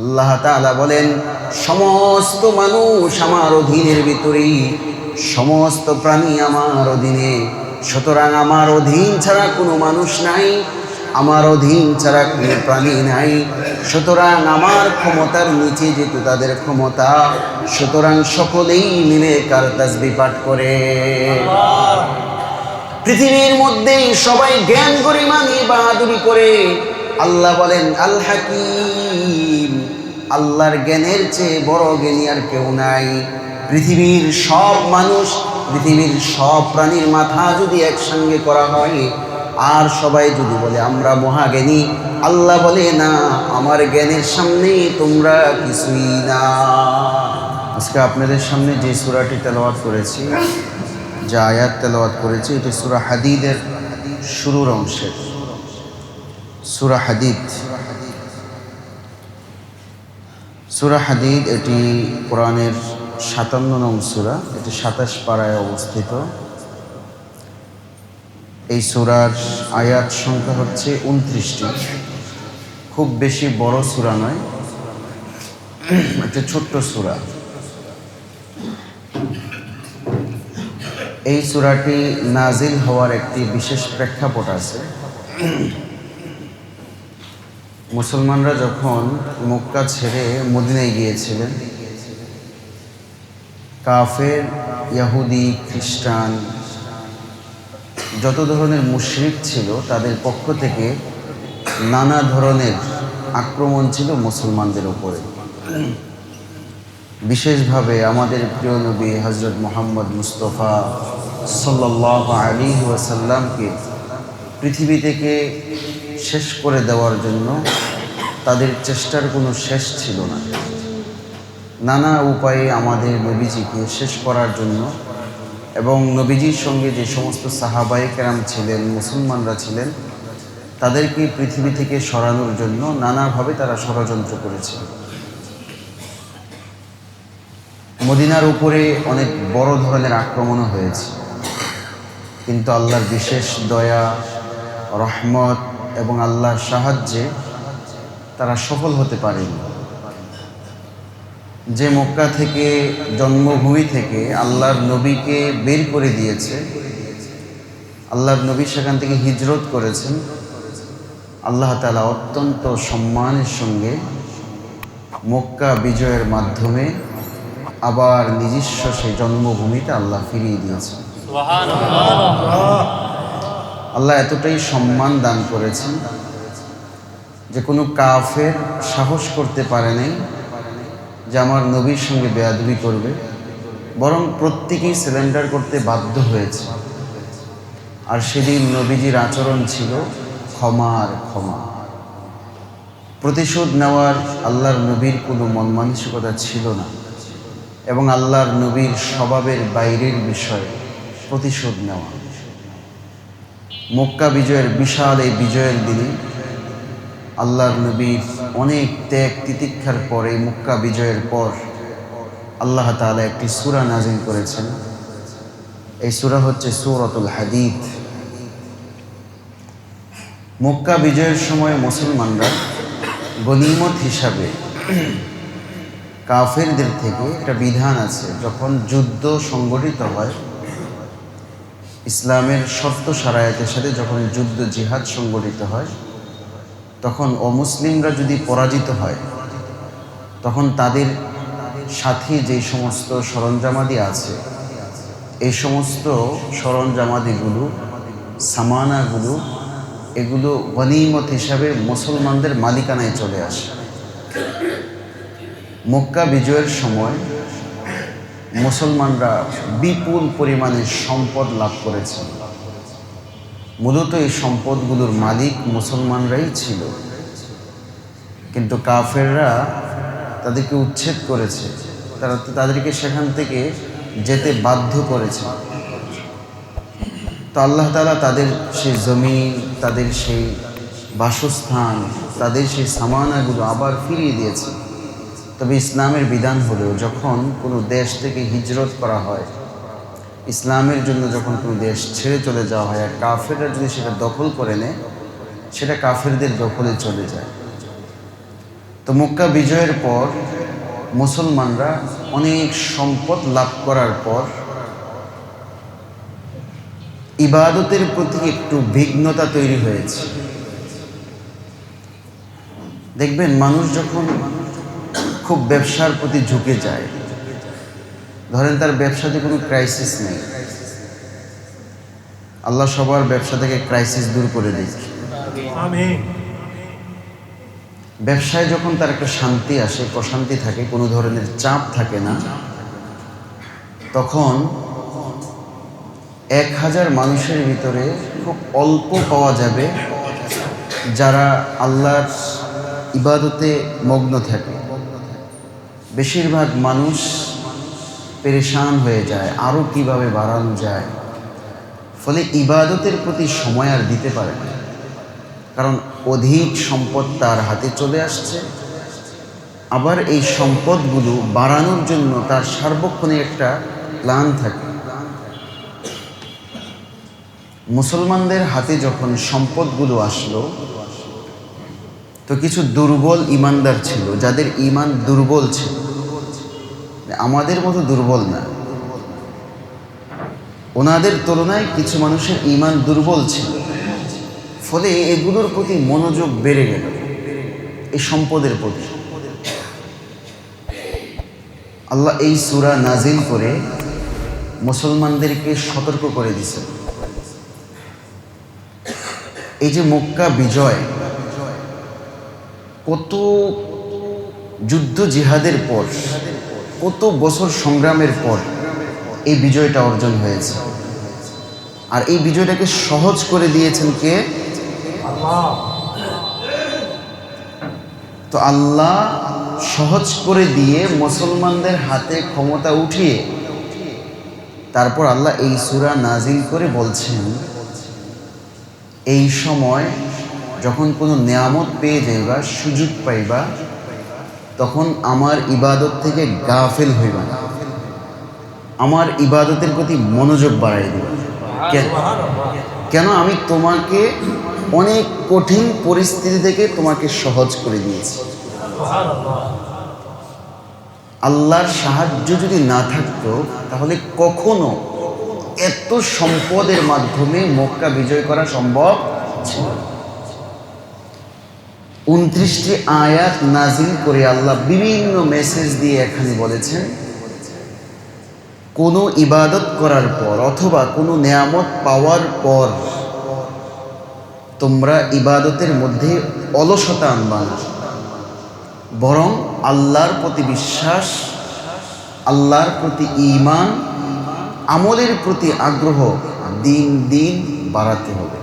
আল্লাহ তাআলা বলেন, সমস্ত মানুষ আমার অধীনের ভিতরেই, সমস্ত প্রাণী আমার অধীনে। সুতরাং আমার অধীন ছাড়া কোনো মানুষ নাই, আমার অধীন ছাড়া কোনো প্রাণী নাই। সুতরাং আমার ক্ষমতার নিচে যেহেতু তাদের ক্ষমতা, সুতরাং সকলেই মিলে কার তাসবিহ পাঠ করে। পৃথিবীর মধ্যে সবাই জ্ঞান গরিমা নিয়ে বাহাদুরি করে। আল্লাহ বলেন আল হাকিম, আল্লাহর জ্ঞানের চেয়ে বড় জ্ঞানী আর কেউ নাই। পৃথিবীর সব মানুষ, পৃথিবীর সব প্রাণীর মাথা যদি একসঙ্গে করা হয় আর সবাই যদি বলে আমরা মহাজ্ঞানী, আল্লাহ বলে না, আমার জ্ঞানের সামনে তোমরা কিছুই না। আজকে আপনাদের সামনে যে সূরাটি তেলাওয়াত করেছি, যে আয়াত তেলাওয়াত করেছি, এটি সূরা হাদীদের শুরুর অংশের। সূরা হাদীদ, সূরা হাদীদ এটি কোরআনের ৫৭ নং সূরা, এটি ২৭ পারায় অবস্থিত। এই সূরার আয়াত সংখ্যা হচ্ছে ২৯টি। খুব বেশি বড় সূরা নয়, একটা ছোট্ট সূরা। এই সূরাটি নাজিল হওয়ার একটি বিশেষ প্রেক্ষাপট আছে। মুসলমানরা যখন মক্কা ছেড়ে মদিনায় গিয়েছিলেন, কাফের, ইহুদি, খ্রিস্টান, যত ধরনের মুশরিক ছিল তাদের পক্ষ থেকে নানা ধরনের আক্রমণ ছিল মুসলমানদের উপরে। বিশেষভাবে আমাদের প্রিয় নবী হযরত মুহাম্মদ মুস্তাফা সাল্লাল্লাহু আলাইহি ওয়াসাল্লামকে পৃথিবী থেকে শেষ করে দেওয়ার জন্য তাদের চেষ্টার কোনো শেষ ছিল না। নানা উপায়ে আমাদের নবীজিকে শেষ করার জন্য এবং নবীজির সঙ্গে যে সমস্ত সাহাবায়ে কেরাম ছিলেন, মুসলমানরা ছিলেন, তাদেরকে পৃথিবী থেকে সরানোর জন্য নানাভাবে তারা ষড়যন্ত্র করেছিল। মদিনার উপরে অনেক বড় ধরনের আক্রমণও হয়েছে, কিন্তু আল্লাহর বিশেষ দয়া, রহমত এবং আল্লাহর সাহায্যে তারা সফল হতে পারেনি। যে মক্কা থেকে, জন্মভূমি থেকে আল্লাহর নবীকে বের করে দিয়েছে, আল্লাহর নবী সেখান থেকে হিজরত করেছেন, আল্লাহ তাআলা অত্যন্ত সম্মানের সঙ্গে মক্কা বিজয়ের মাধ্যমে আবার নিজস্ব সেই জন্মভূমিতে আল্লাহ ফিরিয়ে দিয়েছেন। আল্লাহ এতটাই সম্মান দান করেছেন যে কোনো কাফের সাহস করতে পারে নাই যে আমার নবীর সঙ্গে বেয়াদবি করবে, বরং প্রত্যেকেই সারেন্ডার করতে বাধ্য হয়েছে। আর সেদিন নবীজির আচরণ ছিল ক্ষমার ক্ষমা। প্রতিশোধ নেওয়ার আল্লাহর নবীর কোনো মন মানসিকতা ছিল না, এবং আল্লাহর নবীর স্বভাবের বাইরের বিষয়ে প্রতিশোধ নেওয়া। মক্কা বিজয়ের বিশাল এই বিজয়ের দিনে আল্লাহর নবীর অনেক ত্যাগ তিতিক্ষার পরে, মক্কা বিজয়ের পর আল্লাহ তাআলা একটি সূরা নাজিল করেছেন। এই সূরা হচ্ছে সূরাতুল হাদীদ। মক্কা বিজয়ের সময় মুসলমানরা গনিমত হিসাবে কাফেরদের থেকে একটা বিধান আছে, যখন যুদ্ধ সংগঠিত হয়, ইসলামের শর্ত শারায়াতের সাথে যখন যুদ্ধ জিহাদ সংগঠিত হয়, তখন অমুসলিমরা যদি পরাজিত হয়, তখন তাদের সাথে যে সমস্ত সরঞ্জামাদি আছে, এই সমস্ত সরঞ্জামাদিগুলো, সামানাগুলো, এগুলো গনিমত হিসাবে মুসলমানদের মালিকানায় চলে আসে। মক্কা বিজয়ের সময় মুসলমানরা বিপুল পরিমাণে সম্পদ লাভ করেছেন। মূলত এই সম্পদগুলোর মালিক মুসলমানরাই ছিল, কিন্তু কাফেররা তাদেরকে উচ্ছেদ করেছে, তাদেরকে সেখান থেকে যেতে বাধ্য করেছে। তো আল্লাহ তাআলা তাদের সেই জমিন, তাদের সেই বাসস্থান, তাদের সেই সামানাগুলো আবার ফিরিয়ে দিয়েছে। তবে ইসলামের বিধান হলো, যখন কোনো দেশ থেকে হিজরত করা হয়, ইসলামের জন্য যখন কোনো দেশ ছেড়ে চলে যাওয়া হয়, আর কাফেররা যদি সেটা দখল করে নেয়, সেটা কাফেরদের দখলে চলে যায়। তো মক্কা বিজয়ের পর মুসলমানরা অনেক সম্পদ লাভ করার পর ইবাদতের প্রতি একটু বিঘ্নতা তৈরি হয়েছে। দেখবেন মানুষ যখন খুব ব্যবসার প্রতি ঝুঁকে যায়, ধরেন তার ব্যবসাতে কোনো ক্রাইসিস নেই, আল্লাহ সবার ব্যবসা থেকে ক্রাইসিস দূর করে দিচ্ছে। ব্যবসায় যখন তার একটা শান্তি আসে, প্রশান্তি থাকে, কোনো ধরনের চাপ থাকে না, তখন 1000 মানুষের ভিতরে খুব অল্প পাওয়া যাবে যারা আল্লাহর ইবাদতে মগ্ন থাকে। বেশিরভাগ মানুষ পেরেশান হয়ে যায়, আরও কিভাবে বাড়ানো যায়, ফলে ইবাদতের প্রতি সময় আর দিতে পারে না, কারণ অধিক সম্পদ তার হাতে চলে আসছে। আবার এই সম্পদগুলো বাড়ানোর জন্য তার সার্বক্ষণিক একটা প্ল্যান থাকে। মুসলমানদের হাতে যখন সম্পদগুলো আসলো, তো কিছু দুর্বল ইমানদার ছিল, যাদের ইমান দুর্বল ছিল, আমাদের মতো দুর্বল না, ওনাদের তুলনায় কিছু মানুষের ইমান দুর্বল ছিল, ফলে এগুলোর প্রতি মনোযোগ বেড়ে গেল, এই সম্পদের প্রতি। আল্লাহ এই সূরা নাজিল করে মুসলমানদেরকে সতর্ক করে দিয়েছেন। এই যে মক্কা বিজয়, কত যুদ্ধ জিহাদের পর, কত বছর সংগ্রামের পর এই বিজয়টা অর্জন হয়েছে। আর এই বিজয়টাকে সহজ করে দিয়েছেন কে? আল্লাহ। তো আল্লাহ সহজ করে দিয়ে মুসলমানদের হাতে ক্ষমতা উঠিয়ে তারপর আল্লাহ এই সূরা নাজিল করে বলছেন, এই সময় যখন কোনো নিয়ামত পেয়ে যাইবা, সুযোগ পাইবা, তখন আমার ইবাদত থেকে গাফেল হইবা না, আমার ইবাদতের প্রতি মনোযোগ বাড়াই দিবা। কেন? আমি তোমাকে অনেক কঠিন পরিস্থিতি থেকে তোমাকে সহজ করে দিয়েছি। আল্লাহর সাহায্য যদি না থাকতো, তাহলে কখনো এত সম্পদের মাধ্যমে মক্কা বিজয় করা সম্ভব ছিল। 29টি আয়াত নাজিল করে আল্লাহ বিভিন্ন মেসেজ দিয়ে এখানে বলেছেন, কোনো ইবাদত করার পর অথবা কোনো নেয়ামত পাওয়ার পর তোমরা ইবাদতের মধ্যে অলসতা আনবা না, বরং আল্লাহর প্রতি বিশ্বাস, আল্লাহর প্রতি ঈমান, আমলের প্রতি আগ্রহ দিন দিন বাড়াতে হবে।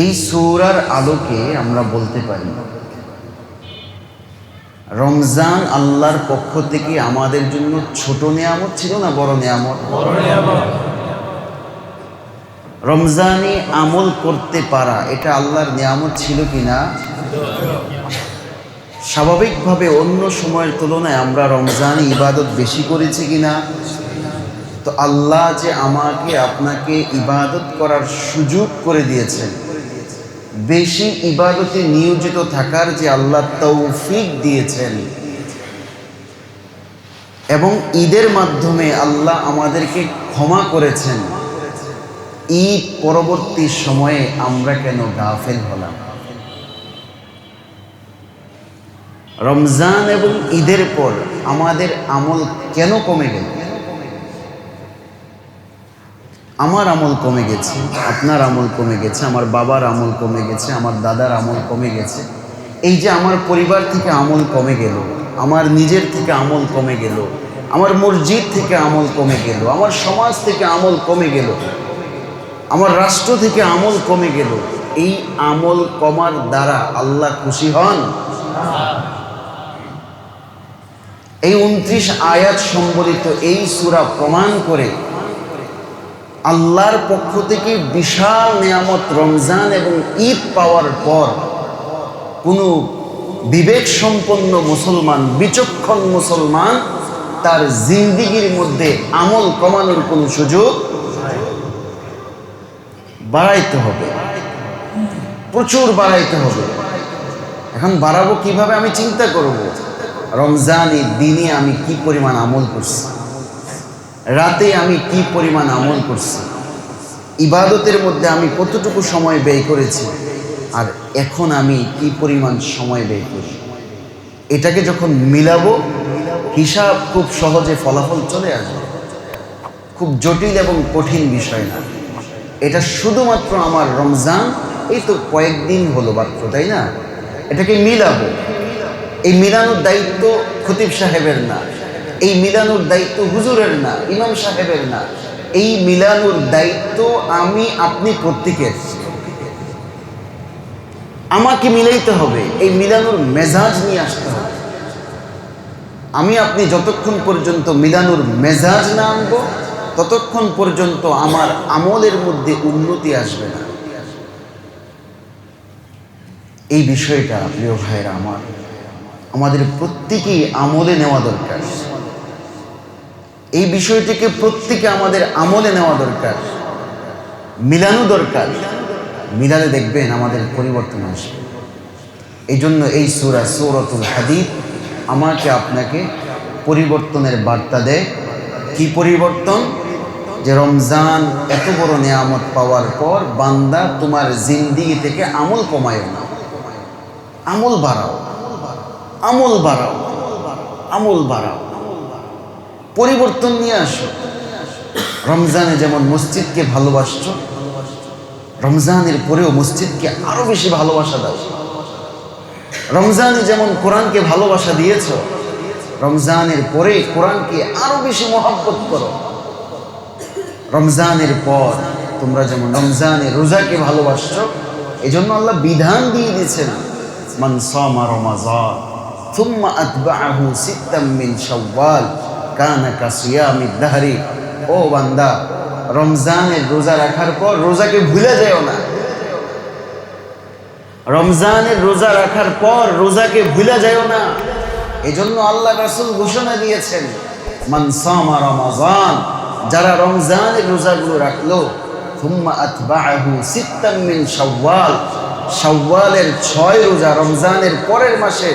এই সূরার আলোকে আমরা বলতে পারি, রমজান আল্লাহর পক্ষ থেকে আমাদের জন্য ছোট নেয়ামত ছিল না বড় নেয়ামত? রমজানে আমল করতে পারা এটা আল্লাহর নেয়ামত ছিল কিনা? স্বাভাবিকভাবে অন্য সময়ের তুলনায় আমরা রমজানে ইবাদত বেশি করেছি কিনা? তো আল্লাহ যে আমাকে আপনাকে ইবাদত করার সুযোগ করে দিয়েছেন, বেশি ইবাদতে নিয়োজিত থাকার যে আল্লাহ তৌফিক দিয়েছেন, এবং ঈদের মাধ্যমে আল্লাহ আমাদেরকে ক্ষমা করেছেন, ঈদ পরবর্তী সময়ে আমরা কেন গাফেল হলাম? রমজান এবং ঈদের পর আমাদের আমল কেন কমে গেল? আমার আমল কমে গেছে, আপনার আমল কমে গেছে, আমার বাবার আমল কমে গেছে, আমার দাদার আমল কমে গেছে। এই যে আমার পরিবার থেকে আমল কমে গেল, আমার নিজের থেকে আমল কমে গেল, আমার মসজিদ থেকে আমল কমে গেল, আমার সমাজ থেকে আমল কমে গেল, আমার রাষ্ট্র থেকে আমল কমে গেল। এই আমল কমার দ্বারা আল্লাহ খুশি হন? এই 29 আয়াত সম্বলিত এই সূরা প্রমাণ করে আল্লাহর পক্ষ থেকে বিশাল নিয়ামত রমজান এবং ঈদ পাওয়ার পর কোনো বিবেক সম্পন্ন মুসলমান, বিচক্ষণ মুসলমান তার জিন্দিগির মধ্যে আমল কমানোর কোনো সুযোগ বাড়াইতে হবে, প্রচুর বাড়াইতে হবে। এখন বাড়াবো কিভাবে আমি চিন্তা করব। রমজানের দিনে আমি কি পরিমাণ আমল করছি, রাতে আমি কি পরিমাণ আমল করছি, ইবাদতের মধ্যে আমি কতটুকু সময় ব্যয় করেছি, আর এখন আমি কি পরিমাণ সময় ব্যয় করি। এটাকে যখন মিলাবো, হিসাব খুব সহজে ফলাফল চলে আসবে। খুব জটিল এবং কঠিন বিষয় না এটা। শুধুমাত্র আমার রমজান এই তো কয়েকদিন হলো মাত্র, তাই না? এটাকে মিলাবো। এই মিলানোর দায়িত্ব খতিব সাহেবের না, এই মিলানোর দায়িত্ব হুজুরের না, ইমাম সাহেবের না। এই মিলানোর দায়িত্ব আমি আপনি প্রত্যেকের। আমাকে মিলাইতে হবে, এই মিলানোর মেজাজ নিয়ে আসতে হবে। আমি আপনি যতক্ষণ পর্যন্ত মিলানোর মেজাজ না আনবো, ততক্ষণ পর্যন্ত আমার আমলের মধ্যে উন্নতি আসবে না। এই বিষয়টা প্রিয় ভাইরা আমাদের প্রত্যেকেই আমলে নেওয়া দরকার। এই বিষয়টিকে প্রত্যেকে আমাদের আমলে নেওয়া দরকার, মিলানো দরকার। মিলালে দেখবেন আমাদের পরিবর্তন আসবে। এই জন্য এই সূরাতুল হাদীদ আমাকে আপনাকে পরিবর্তনের বার্তা দেয়। কি পরিবর্তন? যে রমজান এত বড় নিয়ামত পাওয়ার পর বান্দা তোমার জিন্দিগি থেকে আমল কমায় না, আমল বাড়াও, আমল বাড়াও, আমল বাড়াও, পরিবর্তন নিয়ে আসো। রমজানে যেমন মসজিদকে ভালোবাসছো, রমজানের পরেও মসজিদকে আরো বেশি ভালোবাসা দাও। রমজানে যেমন কোরআনকে ভালোবাসা দিয়েছ, রমজানের পরে কোরআনকে আরো বেশি মহব্বত করো। রমজানের পর তোমরা যেমন রমজানে রোজাকে ভালোবাসছো, এই জন্য আল্লাহ বিধান দিয়ে দিয়েছেন, মান সামা রমাযান থুম্মা আতবাআহু সিত্তাম মিন শাওয়াল কানা কাসিয়ামিদ দাহরি। ও বান্দা, রমজানের রোজা রাখার পর রোজাকে ভুলে যাও না। রমজানের রোজা রাখার পর রোজাকে ভুলে যাও না। এজন্য আল্লাহ রাসূল ঘোষণা দিয়েছেন, মান সামা রমাযান, যারা রমজানের রোজাগুলো রাখলো, থুম্মা আতবাআহু সিত্তাম মিন শাওয়াল, শাওয়ালের 6 রোজা, রমজানের পরের মাসে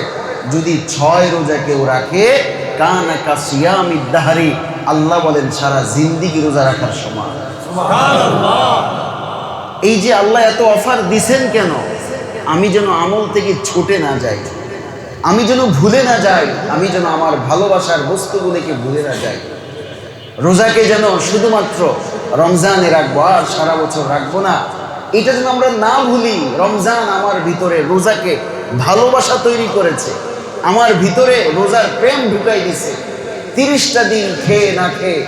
যদি 6 রোজা কেউ রাখে, কানা কাসিয়ামিদ দাহরি, আল্লাহ বলেন সারা জিন্দেগি রোজা রাখার সমান। সুবহানাল্লাহ। এই যে আল্লাহ এত অফার দিছেন কেন? আমি যেন আমল থেকে ছুটে না যাই, আমি যেন ভুলে না যাই, আমি যেন আমার ভালোবাসার বস্তুগুলোকে ভুলে না যাই। রোজাকে যেন শুধুমাত্র রমজানে রাখবো আর সারা বছর রাখবো না, এটা যেন আমরা না ভুলি। রমজান আমার ভিতরে রোজাকে ভালোবাসা তৈরি করেছে, আমার ভিতরে রোজার প্রেম ঢুকাই দিছে। 30টা দিন খেয়ে না খেয়ে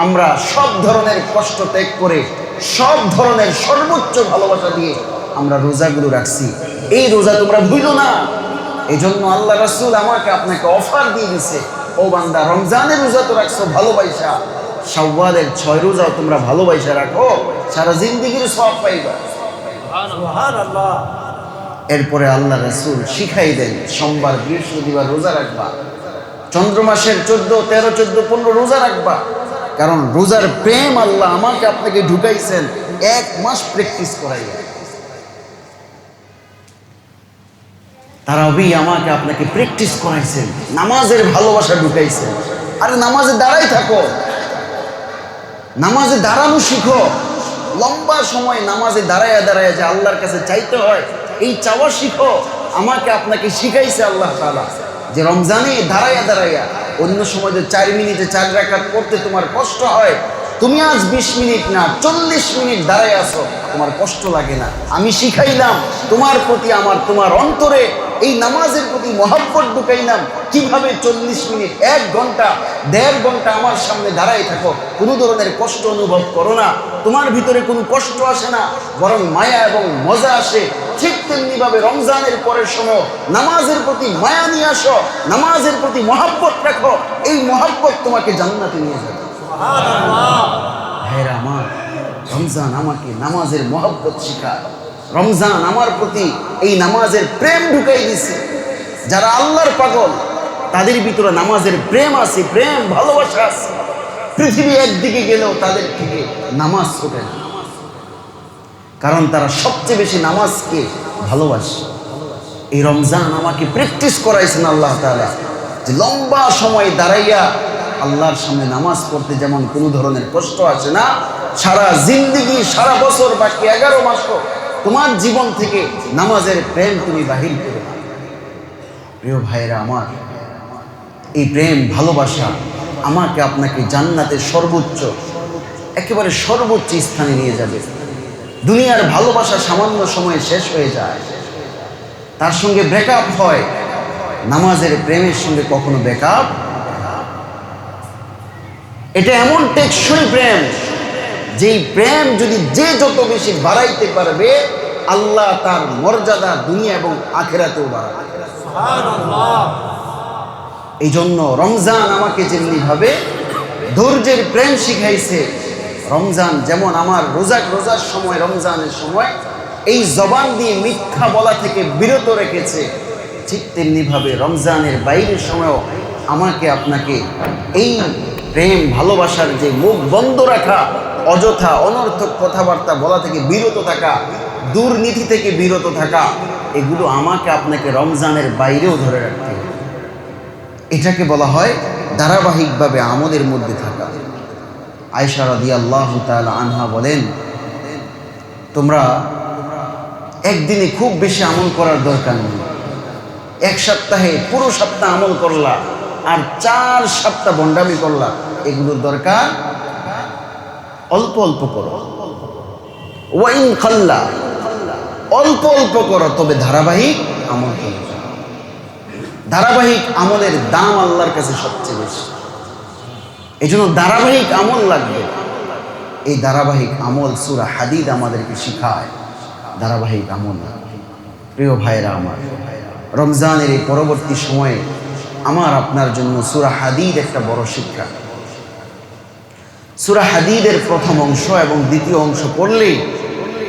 আমরা সব ধরনের কষ্ট ত্যাগ করে, সব ধরনের সর্বোচ্চ ভালোবাসা দিয়ে আমরা রোজাগুলো রাখছি। এই রোজা তোমরা ভুলো না। এই জন্য আল্লাহ রাসূল আমাকে আপনাকে অফার দিয়ে দিছে, ও বান্দা, রমজানের রোজা তো রাখছো ভালোবাসা, শাওয়ালের 6 রোজাও তোমরা ভালোবাসা রাখো, সারা জিন্দেগির সওয়াব পাইবা। সুবহানাল্লাহ। এরপরে আল্লাহ রাসূল শিখাই দেন, সোমবার বৃহস্পতিবার রোজা রাখবা, চন্দ্র মাসের 14, 13, 14, 15 রোজা রাখবা। কারণ রোজার প্রেম আল্লাহ আমাকে আপনাকে ঢুকাইছেন 1 মাস প্র্যাকটিস করাইয়া। তারাবি আমাকে আপনাকে প্র্যাকটিস করাইছেন, নামাজের ভালোবাসা ঢুকাইছেন। আরে নামাজে দাঁড়াই থাকো, নামাজে দাঁড়ানো শিখো। লম্বা সময় নামাজে দাঁড়ায়া দাঁড়ায়া যে আল্লাহর কাছে চাইতে হয়, এই চাওয়া শিখো। আমাকে আপনাকে শিখাইছে আল্লাহ তাআলা যে রমজানে দাঁড়ায়া দাঁড়ায়া, অন্য সময় যে 4 মিনিটে 4 রাকাত পড়তে তোমার কষ্ট হয়, তুমি আজ 20 মিনিট না 40 মিনিট দাঁড়ায় আসো, তোমার কষ্ট লাগে না। আমি শিখাইলাম তোমার প্রতি আমার, তোমার অন্তরে এই নামাজের প্রতি মহব্বত ঢুকাইলাম। কিভাবে 40 মিনিট, 1 ঘন্টা, 1.5 ঘন্টা আমার সামনে দাঁড়াই থাকো, কোনো ধরনের কষ্ট অনুভব করো না, তোমার ভিতরে কোনো কষ্ট আসে না, বরং মায়া এবং মজা আসে। ঠিক তেমনিভাবে রমজানের পরের সময় নামাজের প্রতি মায়া নিয়ে আসো, নামাজের প্রতি মহব্বত রাখো, এই মহব্বত তোমাকে জান্নাতে নিয়ে যাবে। সুবহানাল্লাহ। ভাইরা আমার, রমজান আমাকে নামাজের মহব্বত শিখায়। রমজান আমার প্রতি এই নামাজের প্রেম ঢুকাই দিছে। যারা আল্লাহর পাগল তাদের ভিতরে নামাজের প্রেম আছে, প্রেম ভালোবাসা আছে। পৃথিবী একদিকে গেলেও তাদের থেকে নামাজ ছোটে না, কারণ তারা সবচেয়ে বেশি নামাজকে ভালোবাসে। এই রমজান আমাকে প্র্যাকটিস করাইছেন আল্লাহ তাআলা, যে লম্বা সময় দাঁড়াইয়া আল্লাহর সামনে নামাজ পড়তে যেমন কোনো ধরনের কষ্ট আসে না, সারা জিন্দেগি সারা বছর বাকি 11 মাসও তোমার জীবন থেকে নামাজের প্রেম তুমি বাহির করো না। প্রিয় ভাইরা আমার, এই প্রেম ভালোবাসা আমাকে আপনাকে জান্নাতের সর্বোচ্চ, একেবারে সর্বোচ্চ স্থানে নিয়ে যাবে। দুনিয়ার ভালোবাসা সামান্য সময়ে শেষ হয়ে যায়, তার সঙ্গে ব্রেকআপ হয়, নামাজের প্রেমের সঙ্গে কখনো ব্রেকআপ। এটা এমন টেকসই প্রেম, যেই প্রেম যদি যে যত বেশি বাড়াইতে পারবে, আল্লাহ তার মর্যাদা দুনিয়া এবং আখিরাতেও বাড়াবে। এই জন্য রমজান আমাকে যেমনি ভাবে ধৈর্যের প্রেম শিখাইছে, রমজান যেমন আমার রোজার সময়, রমজানের সময় এই জবান দিয়ে মিথ্যা বলা থেকে বিরত রেখেছে, ঠিক তেমনি ভাবে রমজানের বাইরের সময়ও আমাকে আপনাকে এই প্রেম ভালোবাসার যে মুখ বন্ধ রাখা, অযথা অনর্থক কথাবার্তা বলা থেকে বিরত থাকা, দুর্নীতি থেকে বিরত থাকা, এগুলো আমাকে আপনাকে রমজানের বাইরেও ধরে রাখতে হবে। এটাকে বলা হয় ধারাবাহিকভাবে আমলের মধ্যে থাকা। আয়েশা রাদিয়াল্লাহু তাআলা আনহা বলেন, তোমরা একদিনে খুব বেশি আমল করার দরকার নেই, এক সপ্তাহে পুরো সপ্তাহ আমল করলা আর 4 সপ্তাহ বন্ডামি করলা, এগুলোর দরকার অল্প অল্প করো। ওয়াইন খাল্লা, অল্প অল্প করো, তবে ধারাবাহিক আমল করো। ধারাবাহিক আমলের দাম আল্লাহর কাছে সবচেয়ে বেশি। এই জন্য ধারাবাহিক আমল লাগবে। এই ধারাবাহিক আমল সূরা হাদিদ আমাদেরকে শিখায়, ধারাবাহিক আমল। প্রিয় ভাইরা আমার, রমজানের এই পরবর্তী সময়ে আমার আপনার জন্য সূরা হাদিদ একটা বড় শিক্ষা। সূরা হাদিদের প্রথম অংশ এবং দ্বিতীয় অংশ পড়লেই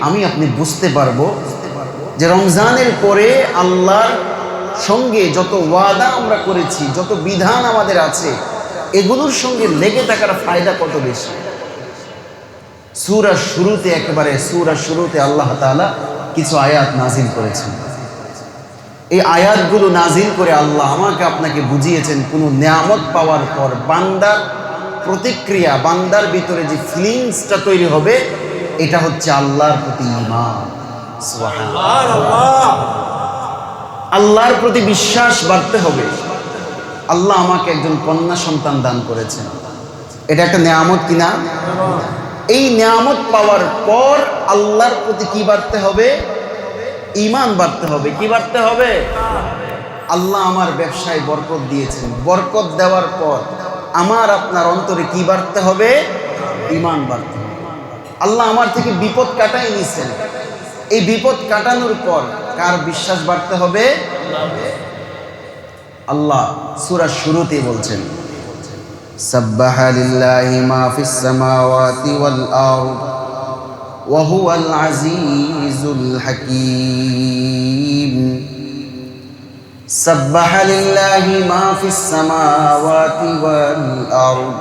আমি আপনি বুঝতে পারবো যে রমজানের পরে আল্লাহর সঙ্গে যত ওয়াদা আমরা করেছি, যত বিধান আমাদের আছে, এগুলোর সঙ্গে লেগে থাকার ফায়দা কত বেশি। সূরার শুরুতে, একেবারে সূরার শুরুতে আল্লাহ তাআলা কিছু আয়াত নাজিল করেছেন। এই আয়াতগুলো নাজিল করে আল্লাহ আমাকে আপনাকে বুঝিয়েছেন, কোনো নিয়ামত পাওয়ার পর বান্দার প্রতিক্রিয়া, বান্দার ভিতরে যে ফিলিংসটা তৈরি হবে, এটা হচ্ছে আল্লাহর প্রতি ঈমান। সুবহানাল্লাহ। আল্লাহর প্রতি বিশ্বাস বাড়তে হবে। আল্লাহ আমাকে একজন কন্যা সন্তান দান করেছেন, এটা একটা নিয়ামত কিনা? এই নিয়ামত পাওয়ার পর আল্লাহর প্রতি কি বাড়তে হবে? ঈমান বাড়তে হবে। কি বাড়তে হবে? আল্লাহ আমার ব্যবসায় বরকত দিয়েছেন, বরকত দেওয়ার পর আমার আপনার অন্তরে কি বাড়তে হবে? ঈমান বাড়তে হবে। আল্লাহ আমার থেকে বিপদ কাটাই নিছেন, এই বিপদ কাটানোর পর কার বিশ্বাস বাড়তে হবে? আল্লাহ সূরার শুরুতেই বলছেন, সাব্বাহা লিল্লাহি মা ফিস সামাওয়াতি ওয়াল আরদ ওয়া হুয়াল আজিজুল হাকীম। সাব্বাহা লিল্লাহি মা ফিস সামাওয়াতি ওয়াল আরদ,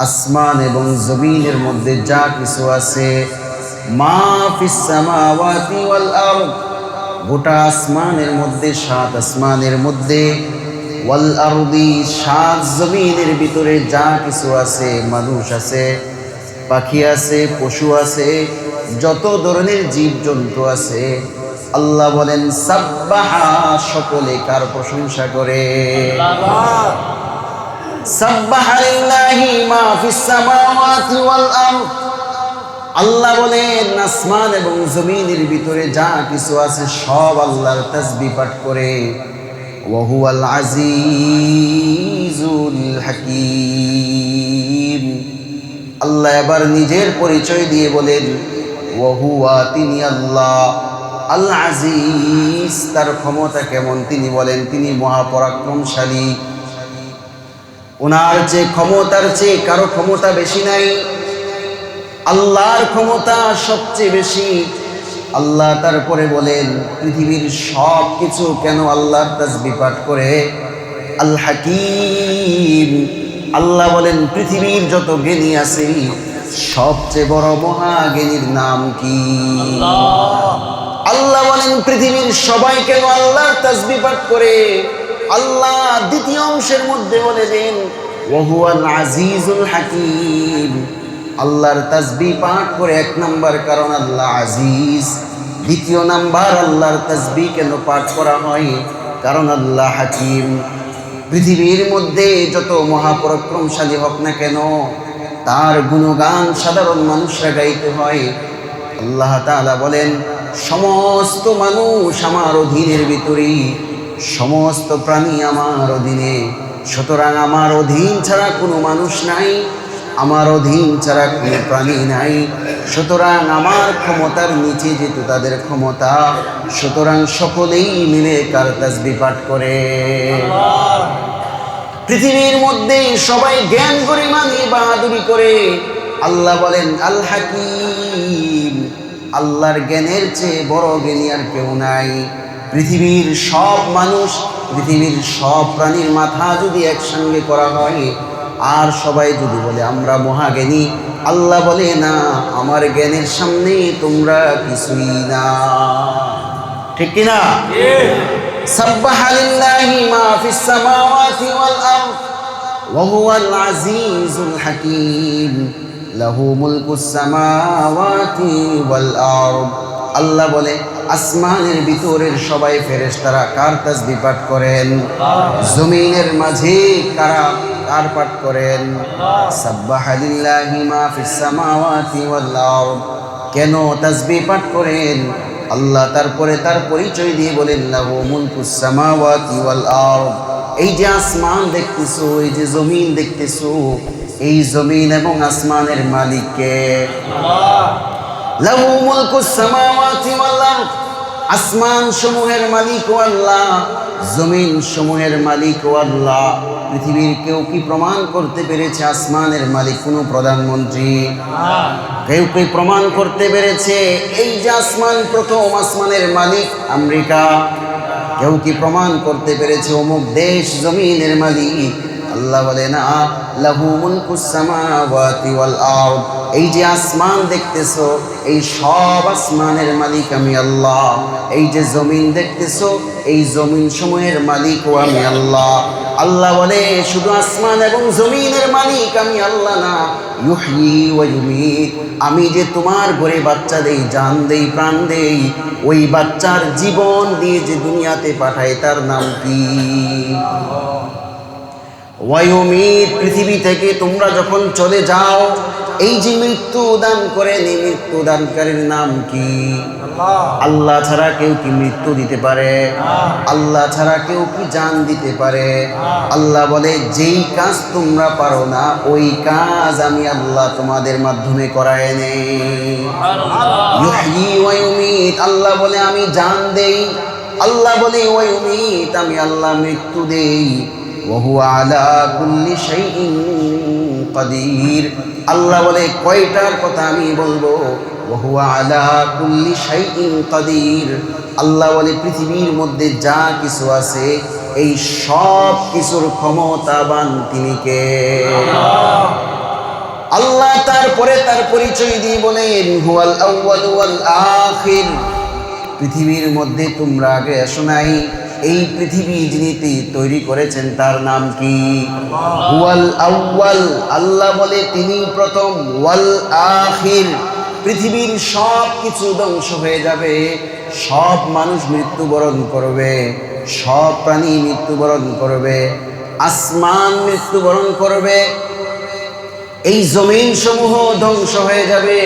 আসমান এবং জমিনের মধ্যে যা কিছু আছে, মা ফিস সামাওয়াতি ওয়াল আরদ, গোটা আসমানের মধ্যে, 7 আসমানের মধ্যে, ওয়াল আরদি, 7 জমিনের ভিতরে যা কিছু আছে, মানুষ আছে, পাখি আছে, পশু আছে, যত ধরনের জীবজন্তু আছে, আল্লাহ বলেন সাব্বাহা, সকলে কার প্রশংসা করে? সাব্বাহা লিল্লাহি মা ফিস সামাওয়াতি ওয়াল আরদ, আল্লাহ বলেন আসমান এবং জমিনের ভিতরে যা কিছু আছে সব আল্লাহর তাসবিহ পাঠ করে। ওয়া হুয়াল আজিজুল হাকীম, আল্লাহ এবার নিজের পরিচয় দিয়ে বলেন ওয়া হুয়া, তিনি আল্লাহ, আল আজিজ, তার ক্ষমতা কেমন তিনি বলেন তিনি মহাপরাক্রমশালী। ওনার যে ক্ষমতার চেয়ে কারো ক্ষমতা বেশি নাই, আল্লাহর ক্ষমতা সবচেয়ে বেশি। আল্লাহ তারপরে বলেন পৃথিবীর সব কিছু কেন আল্লাহর তাসবিহ পাঠ করে? আল হাকীম, আল্লাহ বলেন পৃথিবীর যত জ্ঞানী আছে সবচেয়ে বড় মহাজ্ঞানীর নাম কি? আল্লাহ বলেন পৃথিবীর সবাই কেন আল্লাহর তাসবিহ পাঠ করে? আল্লাহ দ্বিতীয় অংশের মধ্যে বলে দেন ওয়াহুয়াল আজিজুল হাকিম। আল্লাহর তাসবিহ পাঠ করে এক নাম্বার কারণ আল্লাহ আজিজ। দ্বিতীয় নাম্বার আল্লাহর তাসবিহ কেন পাঠ করা হয়? কারণ আল্লাহ হাকিম। পৃথিবীর মধ্যে যত মহাপরাক্রমশালী হোক না কেন, তার গুণগান সাধারণ মানুষরা গাইতে হয়। আল্লাহ তাআলা বলেন সমস্ত মানুষ আমার অধীনের ভিতরেই, সমস্ত প্রাণী আমার অধীনে, সুতরাং আমার অধীন ছাড়া কোনো মানুষ নাই, আমার অধীন ছাড়া কোনো প্রাণী নাই। সুতরাং আমার ক্ষমতার নিচে যেহেতু তাদের ক্ষমতা, সুতরাং সকলেই মিলে কার তাসবিহ পাঠ করে। পৃথিবীর মধ্যে সবাই জ্ঞান গরিমানি বাহাদুরি করে। আল্লাহ বলেন আল হাকিম, আল্লাহর জ্ঞানের চেয়ে বড় জ্ঞানী আর কেউ নাই। পৃথিবীর সব মানুষ, পৃথিবীর সব প্রাণীর মাথা যদি একসঙ্গে করা হয় আর সবাই যদি বলে আমরা মহাজ্ঞানী, আল্লাহ বলে না, আমার জ্ঞানের সামনে তোমরা কিছুই না। ঠিক কিনা? সাব্বাহা লিল্লাহি মা ফিস সামাওয়াতি ওয়াল আরদ ওয়া হুয়াল আজিজুল হাকীম লাহু মুলকুস সামাওয়াতি ওয়াল আরদ। আল্লাহ বলে আসমানের ভিতরের সবাই ফেরেশতারা কার তাসবিহ পাঠ করেন? জমিনের মাঝে কারা কার পাঠ করেন? সাব্বাহা লিল্লাহি মা ফিস সামাওয়াতি ওয়াল আরদ। কেন তাসবিহ পাঠ করেন? আল্লাহ তারপরে তার পরিচয় দিয়ে বলেন লাহু মুলকুস সামাওয়াতি ওয়াল আরদ। এই যে আসমান দেখতেছো, এই যে জমিন দেখতেছো, এই জমিন এবং আসমানের মালিক কে? আল্লাহ। লাহু মুলকুস সামাওয়াতি ওয়াল আরদ। আসমান সমূহের মালিক ও আল্লাহ, জমিন সমূহের মালিক ও আল্লাহ। পৃথিবীর কেউ কি প্রমাণ করতে পেরেছে আসমানের মালিক কোনো প্রধানমন্ত্রী? কেউ কি প্রমাণ করতে পেরেছে এই যে আসমান, প্রথম আসমানের মালিক আমেরিকা? কেউ কি প্রমাণ করতে পেরেছে অমুক দেশ জমিনের মালিক? আল্লাহ বলে না, লাহু মুলকুস সামাওয়াতি ওয়াল আরদ। এই যে আসমান দেখতেছো, এই সব আসমানের মালিক আমি আল্লাহ। এই যে জমিন দেখতেছো, এই জমিন সমূহের মালিক ও আমি আল্লাহ। আল্লাহ বলে শুধু আসমান এবং জমিনের মালিক আমি আল্লাহ না, ইউহয়ি ওয়া ইউমীত। আমি যে তোমার ঘরে বাচ্চা দেই, জান দেই, প্রাণ দেই, ওই বাচ্চার জীবন দিয়ে যে দুনিয়াতে পাঠায় তার নাম কি? ওয়ায়ুমিত। পৃথিবী থেকে তোমরা যখন চলে যাও, এই যে মৃত্যু দান করেন, এই মৃত্যু দানকারীর নাম কি? আল্লাহ ছাড়া কেউ কি মৃত্যু দিতে পারে? আল্লাহ ছাড়া কেউ কি জান দিতে পারে? আল্লাহ বলে যেই কাজ তোমরা পারো না, ওই কাজ আমি আল্লাহ তোমাদের মাধ্যমে করায় নেই। ইউহয়ি ওয়া ইউমীত। আল্লাহ বলে আমি জান দেই, আল্লাহ বলে ওয়া ইউমীত, আমি আল্লাহ মৃত্যু দেই। ওয়াহুয়া আলা কুল্লি শাইইন কাদির। আল্লাহ বলে কয়টার কথা আমি বলবো? ওয়াহুয়া আলা কুল্লি শাইইন কাদির। আল্লাহ বলে পৃথিবীর মধ্যে যা কিছু আছে, এই সব কিছুর ক্ষমতাবান তিনি কে? আল্লাহ তারপরে তার পরিচয় দিয়ে বলেন হুয়াল আউয়াল ওয়াল আখির। পৃথিবীর মধ্যে তোমরা আগে আসো নাই, এই পৃথিবী যিনি তৈরি করেছেন তার নাম কি? ওয়াল আউয়াল। আল্লাহ বলে তিনি প্রথম। ওয়াল আখির। পৃথিবীর সব কিছু ধ্বংস হয়ে যাবে, সব মানুষ মৃত্যুবরণ করবে, সব প্রাণী মৃত্যুবরণ করবে, আসমান মৃত্যুবরণ করবে, এই জমিন সমূহ ধ্বংস হয়ে যাবে,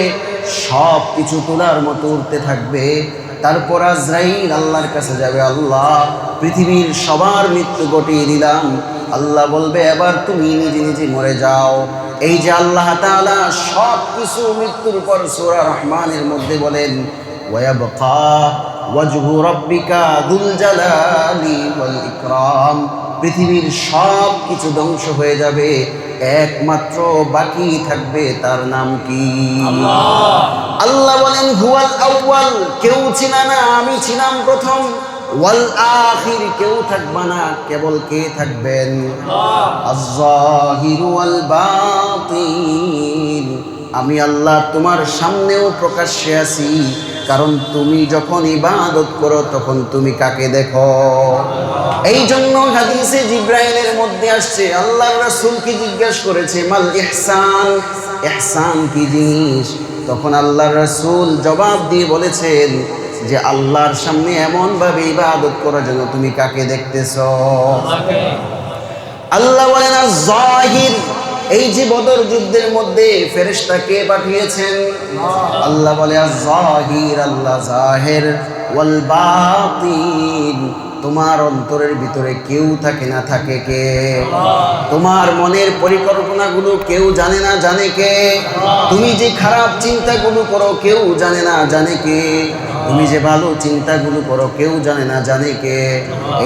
সব কিছু তোলার মতো উঠতে থাকবে। তারপর আজরাইল আল্লাহর কাছে যাবে, আল্লাহ পৃথিবীর সবার মৃত্যু ঘটিয়ে দিলাম। আল্লাহ বলবে এবার তুমি নিজে নিজে মরে যাও। এই যে আল্লাহ তাআলা সব কিছু মৃত্যুর পর সূরা রহমানের মধ্যে বলেন ওয়ায়াবকা ওয়াজহু রাব্বিকা যুল জালালি ওয়াল ইকরাম। পৃথিবীর সব কিছু ধ্বংস হয়ে যাবে, একমাত্র বাকি থাকবে তার নাম কি? আল্লাহ। আল্লাহ বলেন হুয়াল আউয়াল, কেউ ছিল না, আমি ছিলাম প্রথম। ওয়াল আখির, কেউ থাকবে না, কেবল কে থাকবেন? আয-যাহিরু ওয়াল বাতিন। আমি আল্লাহ তোমার সামনেও প্রকাশ্যে আছি, কারণ তুমি যখন ইবাদত করো তখন তুমি কাকে দেখো। এই জন্য হাদিসে জিব্রাইলের মধ্যে আসছে, আল্লাহর রাসূলকে জিজ্ঞাসা করেছে মাল ইহসান, ইহসান কি জিনিস? তখন আল্লাহর রাসূল জবাব দিয়ে বলেছেন যে আল্লাহর সামনে এমন ভাবে ইবাদত করা যেন তুমি কাকে দেখতেছো। আল্লাহ বলেন আয-যাহির, এই যে বদর যুদ্ধের মধ্যে ফেরেশতা কে পাঠিয়েছেন? আল্লাহ বলে আয-যাহির, আল্লাহ জাহির, ওয়াল বাতিন, তোমার অন্তরের ভিতরে কেউ থাকে না থাকে কে? তোমার মনের পরিকল্পনাগুলো কেউ জানে না জানে কে? তুমি যে খারাপ চিন্তাগুলো করো কেউ জানে না জানে কে? তুমি যে ভালো চিন্তাগুলো করো কেউ জানে না জানে কে?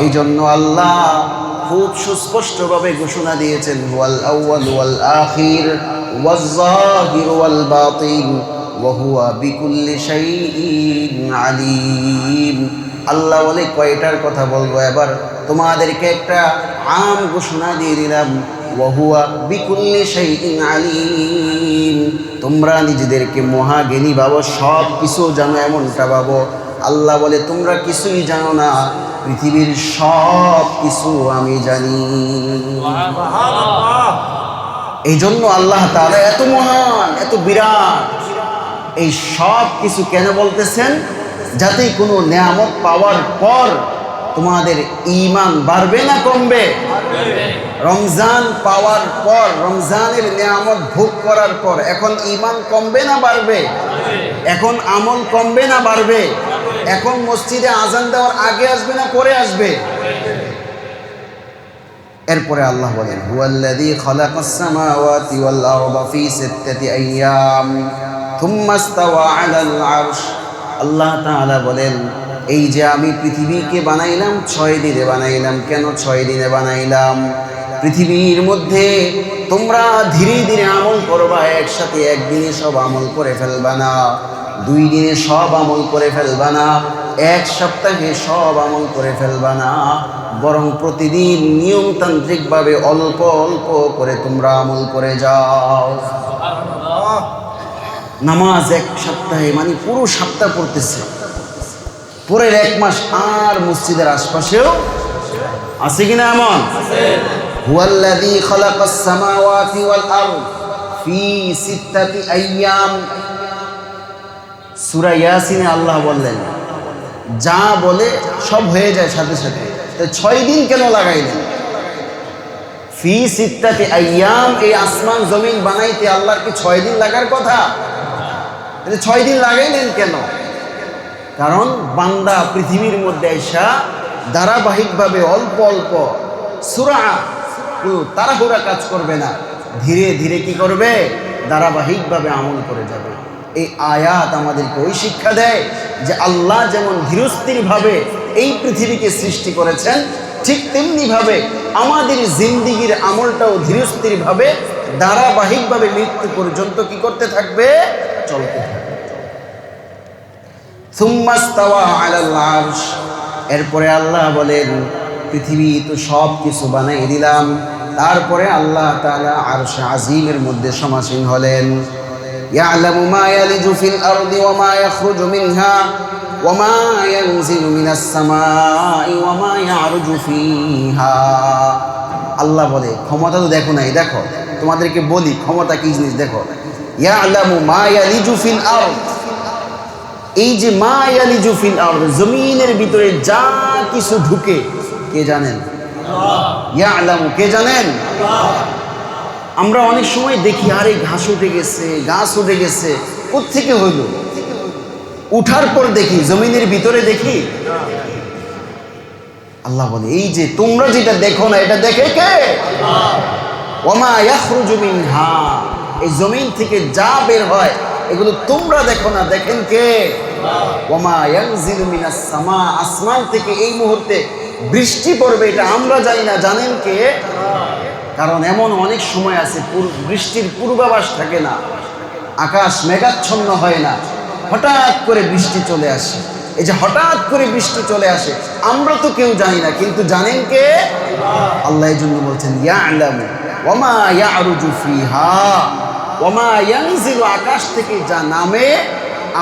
এই জন্য আল্লাহ খুব সুস্পষ্টভাবে ঘোষণা দিয়েছেন ওয়াল আউয়াল ওয়াল আখির ওয়াজ যাহির ওয়াল বাতিন ওয়া হুয়া বিকুল্লি শাইইন আলিম। আল্লাহ বলে কয়টার কথা বলবো এবার? তোমাদেরকে একটা আম ঘোষণা দিয়ে দিলাম, ওয়া হুয়া বিকুল্লি শাইইন আলিম। তোমরা নিজেদেরকে মহাজ্ঞানী ভাবো, সব কিছু জানো এমনটা ভাবো। আল্লাহ বলে তোমরা কিছুই জানো না, পৃথিবীর সব কিছু আমি জানি। এই জন্য আল্লাহ তাআলা এত মহান, এত বিরাট। এই সব কিছু কেন বলতেছেন? যাতে কোনো নেয়ামত পাওয়ার পর তোমাদের ঈমান বাড়বে না কমবে? রমজান পাওয়ার পর, রমজানের নেয়ামত ভোগ করার পর এখন ঈমান কমবে না বাড়বে? এখন আমল কমবে না বাড়বে? এখন মসজিদে আজান দেওয়ার আগে আসবে না পরে আসবে? এরপরে আল্লাহ বলেন হুয়াল্লাযী খালাকাস সামাওয়াতি ওয়াল আরদা ফি সিত্তাতি আইয়াম থুম্মা ইসতাওয়া আলাল আরশ। আল্লাহ তাআলা বলেন এই যে আমি পৃথিবীকে বানাইলাম 6 দিনে বানাইলাম। কেন 6 দিনে বানাইলাম? পৃথিবীর মধ্যে তোমরা ধীরে ধীরে আমল করবা, একসাথে একদিনে সব আমল করে ফেলবা না, 2 দিনে সব আমল করে ফেলবা না, 1 সপ্তাহে সব আমল করে ফেলবা না, বরং প্রতিদিন নিয়মতান্ত্রিকভাবে অল্প অল্প করে তোমরা আমল করে যাও। নামাজ 1 সপ্তাহে মানে পুরো সপ্তাহ পড়তেছে, পরের 1 মাস আর মসজিদের আশপাশেও আছে কিনা এমন? হুয়াল্লাযী খালাকাস সামাওয়াতি ওয়াল আরদ ফি সিত্তাতি আইয়াম। সূরা ইয়াসিনে আল্লাহ বললেন যা বলে সব হয়ে যায় সাথে সাথে, তো 6 দিন কেন লাগাইলেন? ফি সিত্তাতি আইয়াম, এই আসমান জমিন বানাইতে আল্লাহর কি 6 দিন লাগার কথা? 6 দিন লাগাইলেন কেন? কারণ বান্দা পৃথিবীর মধ্যে এসা ধারাবাহিকভাবে অল্প অল্প সূরা তাড়াহুড়া কাজ করবে না, ধীরে ধীরে কি করবে? ধারাবাহিকভাবে আমল করে যাবে। এই আয়াত আমাদেরকে ওই শিক্ষা দেয় যে আল্লাহ যেমন ধীরস্থিরভাবে এই পৃথিবীকে সৃষ্টি করেছেন, ঠিক তেমনিভাবে আমাদের জিন্দিগির আমলটাও ধীরস্থিরভাবে ধারাবাহিকভাবে মৃত্যু পর্যন্ত কি করতে থাকবে? চলতে থাকবে। সুম্মা ইসতাওয়া আলাল আরশ, এরপরে আল্লাহ বলেন পৃথিবী তো সব কিছু বানাই দিলাম, তারপরে আল্লাহ তাআলা আরশ আজিমের মধ্যে সমাসীন হলেন। ইয়ালামু মা ইয়ালিজু ফিল আরদি ওয়া মা ইয়াখরুজু মিনহা ওয়া মা ইয়ানজিলু মিনাস সামাই ওয়া মা ইয়ারজু ফিহা। আল্লাহ বলে ক্ষমতা তো দেখো নাই, দেখো তোমাদেরকে বলি ক্ষমতা কি জিনিস দেখো। ইয়ালামু মা ইয়ালিজু ফিল আরদ, এই যে মা ইয়ালিজু ফিল আরদ, জমিনের ভিতরে যা কিছু ঢুকে কে জানেন? ইয়ালামু, কে জানেন? আমরা অনেক সময় দেখি আরে ঘাস উঠে গেছে, গাছ উঠে গেছে, কোত্থেকে হইল? উঠার পর দেখি জমিনের ভিতরে দেখি। আল্লাহ বলে এই যে তোমরা যেটা দেখো না এটা দেখে কে? ওয়া মা ইয়াখরুজু মিনহা, এই জমিন থেকে যা বের হয় এগুলো তোমরা দেখো না, দেখেন কে? ওয়া মা ইয়ানজিলু মিনাস সামা, আসমান থেকে এই মুহূর্তে বৃষ্টি পড়বে এটা আমরা জানি না, জানেন কে? কারণ এমন অনেক সময় আছে বৃষ্টির পূর্বাভাস থাকে না, আকাশ মেঘাচ্ছন্ন হয় না, হঠাৎ করে বৃষ্টি চলে আসে। এই যে হঠাৎ করে বৃষ্টি চলে আসে আমরা তো কেউ জানি না, কিন্তু জানেন কে? আল্লাহ এই জন্য বলছেন ইয়ালামু ওয়া মা ইয়ারজু ফিহা ওয়া মা ইয়ানজিলু, আকাশ থেকে যা নামে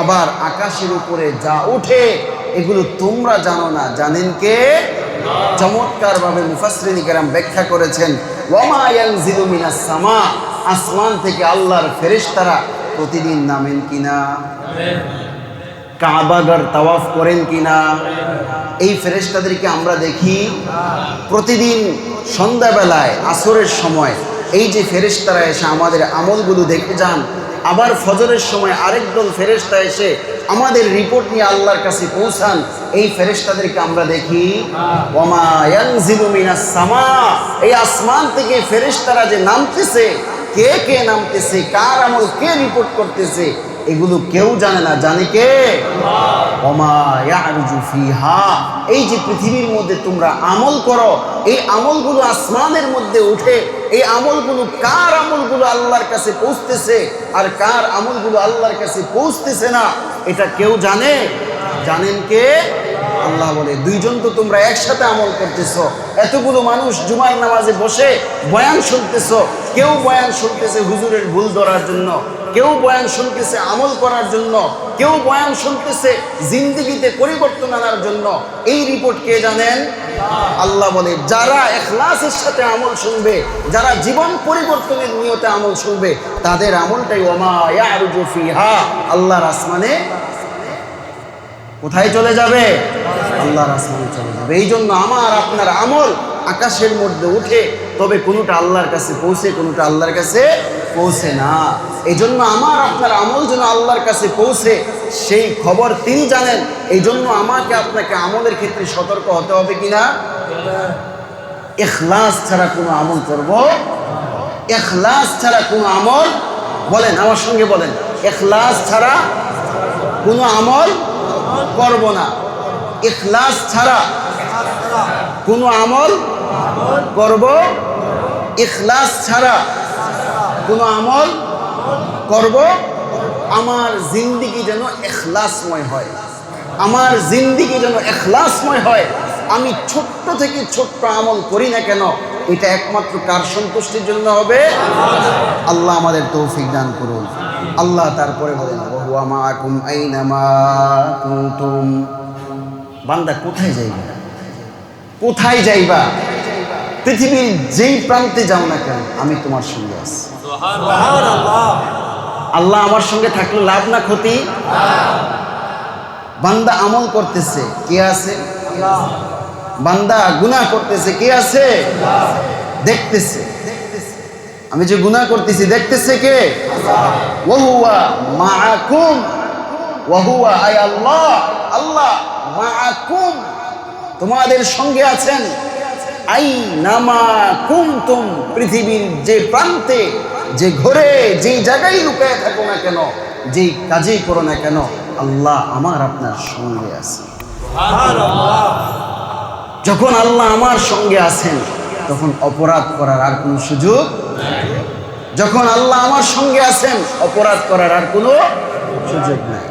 আবার আকাশের উপরে যা ওঠে এগুলো তোমরা জানো না, জানেন কে? চমৎকার ভাবে মুফাসসিরিন কেরাম ব্যাখ্যা করেছেন, ওয়ামা ইয়ানজিলু মিনাস সামা, আসমান থেকে আল্লাহর ফেরেশতারা প্রতিদিন নামেন কিনা, কাবাগর তাওয়াফ করেন কিনা। এই ফেরেশতাদেরকে আমরা দেখি প্রতিদিন সন্ধ্যাবেলায় আসরের সময়, এই যে ফেরেশতারা এসে আমাদের আমলগুলো দেখে যান। আবার ফজরের সময় আরেক দল ফেরেশতা এসে আমাদের রিপোর্ট নিয়ে আল্লাহর কাছে পৌঁছান। এই ফেরেশতাদেরকে আমরা দেখি ওয়ামা ইয়ানজিলু মিনাস সামা, এই আসমান থেকে ফেরেশতারা যে নামতেছে, কে কে নামতেছে, কার আমল কে রিপোর্ট করতেছে, এগুলো কেউ জানে না, জানে কে? ওমা ইয়ারজু ফিহা, এই যে পৃথিবীর মধ্যে তোমরা আমল করো, এই আমলগুলো আসমানের মধ্যে উঠে, এই আমলগুলো কার আমলগুলো আল্লাহর কাছে পৌঁছতেছে আর কার আমলগুলো আল্লাহর কাছে পৌঁছতেছে না, এটা কেউ জানে? জানেন কে? আল্লাহ বলে, দুইজন তো তোমরা একসাথে আমল করতেছো। এতগুলো মানুষ জুমার নামাজে বসে বয়ান শুনতেছো, কেউ বয়ান শুনতেছে হুজুরের ভুল ধরার জন্য, কেউ বয়ান শুনতেছে আমল করার জন্য, কেউ বয়ান শুনতেছে জিন্দেগিতে পরিবর্তন আনার জন্য। এই রিপোর্ট কে জানেন? আল্লাহ বলে, যারা ইখলাসের সাথে আমল শুনবে, যারা জীবন পরিবর্তনের নিয়তে আমল শুনবে, তাদের আমলটাই ওমা ইয়ারজু ফিহা, আল্লাহর আসমানে কোথায় চলে যাবে? আল্লাহর আসমানে চলে যাবে। এই জন্য আমার আপনার আমল আকাশের মধ্যে উঠে, তবে কোনোটা আল্লাহর কাছে পৌঁছে, কোনোটা আল্লাহর কাছে পৌঁছে না। এই জন্য আমার আপনার আমল যেন আল্লাহর কাছে পৌঁছে, সেই খবর তিনি জানেন। এই জন্য আমাকে আপনাকে আমলের ক্ষেত্রে সতর্ক হতে হবে কিনা? ইখলাস ছাড়া কোনো আমল করব, ইখলাস ছাড়া কোনো আমল, বলেন আমার সঙ্গে বলেন, ইখলাস ছাড়া কোনো আমল করব না। ইখলাস ছাড়া কোনো আমল করব, ইখলাস ছাড়া কোনো আমল করব। আমার জিন্দেগি যেন ইখলাসময় হয়, আমার জিন্দেগি যেন ইখলাসময় হয়। আমি ছোট্ট থেকে ছোট্ট আমল করি না কেন, এটা একমাত্র কার সন্তুষ্টির জন্য হবে? আল্লাহ আমাদের তৌফিক দান করুন। আল্লাহ তারপরে বলেন, ওয়া হুয়া মাআকুম আইনামা কুনতুম, বান্দা কোথায় যাইবা, কোথায় যাইবা, পৃথিবীর যেই প্রান্তে যাও না কেন, আমি তোমার সঙ্গে আছি। আল্লাহ আমার সঙ্গে থাকলে লাভ না ক্ষতি? বান্দা আমল করতেছে, কে আছে? বান্দা গুনাহ করতেছে, কে আছে? দেখতেছে। আমি যে গুনাহ করতেছি দেখতেছে কে? ওয়া হুয়া মাআকুম, ওয়া হুয়া আই আল্লাহ, আল্লাহ মাআকুম, তোমাদের সঙ্গে আছেন। আইনামা কুনতুম, পৃথিবীর যে প্রান্তে, যে ঘরে, যেই জায়গায় লুকায় থাকো না কেন, যেই কাজেই করো না কেন, আল্লাহ আমার আপনার সঙ্গে আছে। যখন আল্লাহ আমার সঙ্গে আছেন, তখন অপরাধ করার আর কোনো সুযোগ নাই। যখন আল্লাহ আমার সঙ্গে আছেন, অপরাধ করার আর কোনো সুযোগ নাই।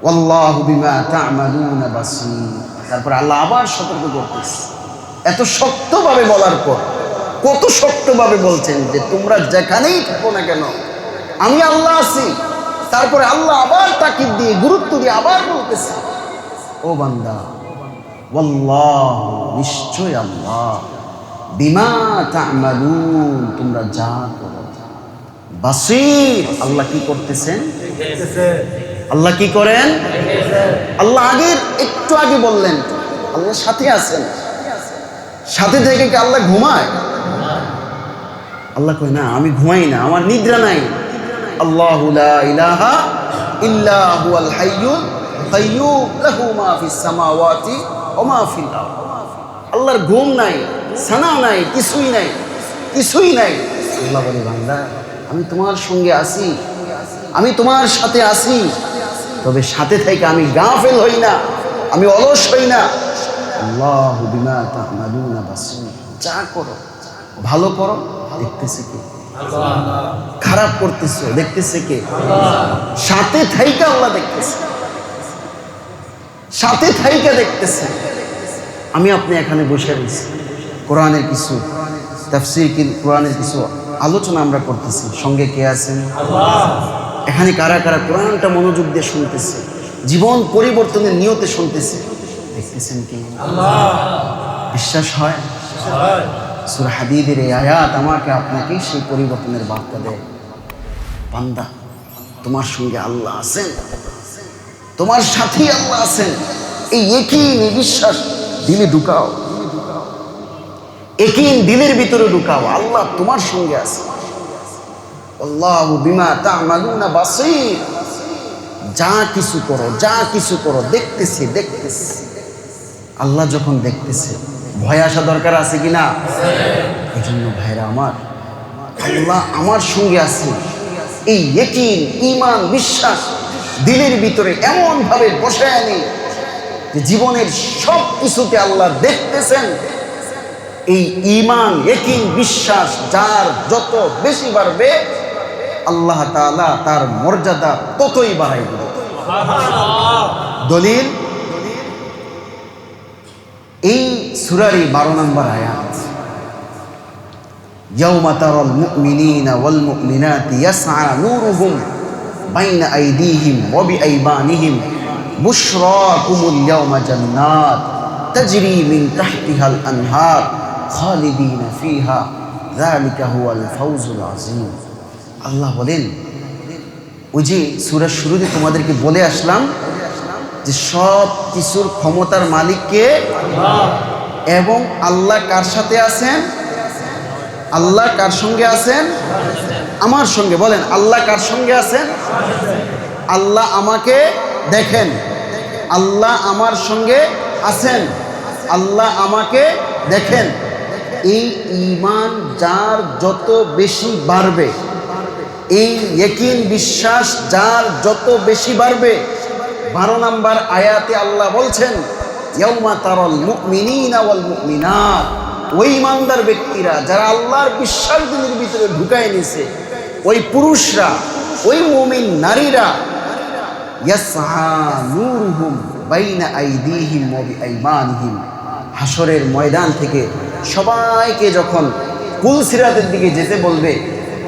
ওয়াল্লাহু বিমা তা'মালুনা বাসীর। তারপর আল্লাহ আবার সতর্ক করতেছে, এত শক্তভাবে বলার পর কত শক্তভাবে বলছেন যে তোমরা যেখানেই থাকো না কেন, আমি আল্লাহ আছি। তারপরে আল্লাহ আবার তাকিদ দিয়ে, গুরুত্ব দিয়ে আবার বলতেছে, ও বান্দা, ওয়াল্লাহু, নিশ্চয় আল্লাহ, বিমা তা'মালুন, তোমরা যা করো, বাসীর, আল্লাহ কি করতেছেন? আল্লাহ কি করেন? আল্লাহ একটু আগে বললেন আল্লাহ সাথে আছেন। সাথে থেকে কি আল্লাহ ঘুমায়? আল্লাহ কয় না, আমি ঘুমাই না, আমার নিদ্রা নাই। আল্লাহু লা ইলাহা ইল্লা হুয়াল হাইয়ুল কাইয়্যুম লাহু মা ফিস সামাওয়াতি ওয়া মা ফিল আরদ। আল্লাহর ঘুম নাই, সানা নাই, কিছুই নাই, কিছুই নাই। আল্লাহ বলে, বান্দা আমি তোমার সঙ্গে আছি, আমি তোমার সাথে আছি, তবে সাথে থেকে আমি গাফেল হই না, আমি অলস হই না। আল্লাহু বিমা তা'মালুনা বাসীর, যা করো ভালো করো, দেখতেছে কে? খারাপ করতেছো, দেখতেছে কে? সাথে থাইকা আল্লাহ দেখতেছে, সাথে থাইকা দেখতেছে। আমি আপনি এখানে বসে রয়েছি, কোরআনের কিছু তাফসীর, কোরআনের কিছু আলোচনা আমরা করতেছি, সঙ্গে কে আছেন? এখানে কারা কারা কোরআনটা মনোযোগ দিয়ে শুনতেছে, জীবন পরিবর্তনের নিয়তে শুনতেছে, দেখতেছেন কি বিশ্বাস হয়? সূরা হাদীদের এই আয়াত আমাকে আপনাকে সেই পরিবর্তনের বার্তা দেয়। বান্দা, তোমার সঙ্গে আল্লাহ আছেন, তোমার সাথেই আল্লাহ আছেন, এই ইয়াকিন, এই বিশ্বাস দিলে ঢুকাও, ইয়াকিন দিলের ভিতরে ঢুকাও, আল্লাহ তোমার সঙ্গে আছে। আল্লাহু বিমা তা'মালুনা বাসীর, যা কিছু করো, যা কিছু করো দেখতেছে, দেখতেছে। আল্লাহ যখন দেখতেছে, ভয় আসা দরকার আছে কিনা? এই জন্য ভাইরা আমার, আল্লাহ আমার সঙ্গে আছে, এই ইয়াকিন, ঈমান, বিশ্বাস দিলের ভিতরে এমন ভাবে বসায় আনি যে জীবনের সব কিছুতে আল্লাহ দেখতেছেন। এই ঈমান, ইয়াকিন, বিশ্বাস যার যত বেশি বাড়বে, আল্লাহ তাআলা তার মর্যাদা ততই বাড়াই দিবে। দলিল এই সূরারই 12 নম্বর আয়াত, ইয়াউমা তারাল মুমিনিনা ওয়াল মুমিনাতি ইয়াসআ নূরুহুম বাইনা আইদিহিম ওয়া বিআইমানিহিম বুশরাকুমুল ইয়াওমা জান্নাত তাজরি মিন তাহতিহাল আনহার খালিদিনা ফিহা যালিকা হুয়াল ফাউজুল আযীম। আল্লাহ বলেন, ওই যে সূরার শুরুতে তোমাদেরকে বলে আসলাম যে সব কিছুর ক্ষমতার মালিক কে? এবং আল্লাহ কার সাথে আছেন? আল্লাহ কার সঙ্গে আছেন? আমার সঙ্গে। বলেন, আল্লাহ কার সঙ্গে আছেন? আল্লাহ আমাকে দেখেন, আল্লাহ আমার সঙ্গে আছেন, আল্লাহ আমাকে দেখেন। এই ঈমান যার যত বেশি বাড়বে, এই ইয়াকিন বিশ্বাস যার যত বেশি বাড়বে, 12 নম্বর আয়াতে আল্লাহ বলছেন, ইয়াউমা তারাল মুমিনিনা ওয়াল মুমিনাত, ওই ইমানদার ব্যক্তিরা যারা আল্লাহর বিশ্বাস দিলের ভিতরে ঢুকায় নিছে, ওই পুরুষরা, ওই মুমিন নারীরা, ইয়াসআ নূরুহুম বাইনা আইদিহিম ওয়া বিআইমানিহিম, হাসরের ময়দান থেকে সবাইকে যখন পুলসিরাতের দিকে যেতে বলবে,